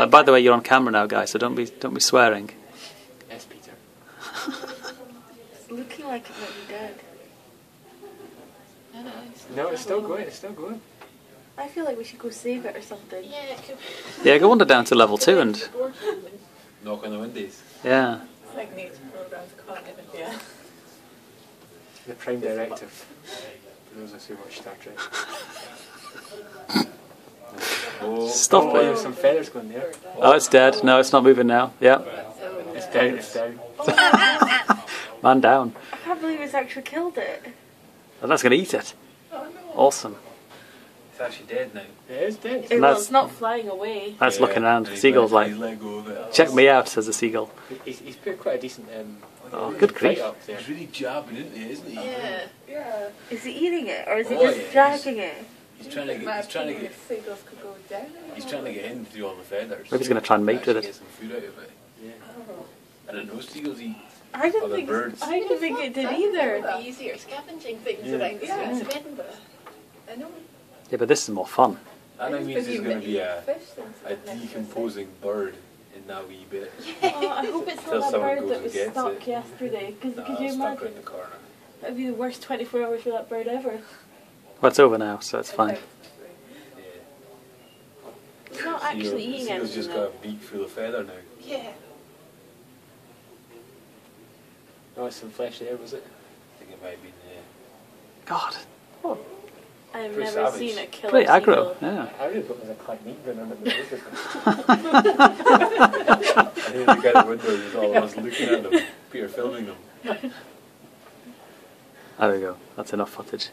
By the way, you're on camera now, guys, so don't be swearing. Yes, Peter. It's looking like it might be dead. No, it's still going. It's still going. I feel like we should go save it or something. Yeah, it could Yeah, go wander down to level 2 and knock on the windows. yeah. It's like nature programs can't even, yeah. The Prime Directive. For those of us who watch Star Trek. Stop it. There's some feathers going there. Oh, it's dead. No, it's not moving now. Yeah. It's down. It's down. Man down. I can't believe it's actually killed it. And that's going to eat it. Awesome. It's actually dead now. It is dead. Well, it's not flying away. That's looking around. The seagull's like, let go of it. check me out, says the seagull. He's put quite a decent. Oh, good fight grief. up there. He's really jabbing, isn't he? Yeah. Yeah. Is he eating it or is he Oh, just yeah, dragging it? He's trying to get. Seagulls could go down. He's trying to get in through all the feathers. Maybe he's going to try and mate with Get it. some food out of it. Yeah. I don't know. Seagulls eat I don't other think birds. I don't think it did either. The easier scavenging things around the streets of Edinburgh. I know. Yeah, but this is more fun. That now means there's going to be a Fish things like that. decomposing bird in that wee bit. Oh, I hope it's Till not that someone bird goes that and was gets stuck it. yesterday. Because Nah, could you it's stuck imagine? around the corner. That'd be the worst 24 hours for that bird ever. Well, it's over now, so it's fine. Yeah. It's not actually eating Seagull's anything. just got a beak full of feather now. Yeah. Oh, there's some flesh there, was it? I think it might have been God. I've Pretty never savage. seen it kill Pretty a aggro. seagull. Yeah. I really thought there was a clack meat going on at the road. I think the guy at the window was all of us looking at them. Peter filming them. There we go. That's enough footage.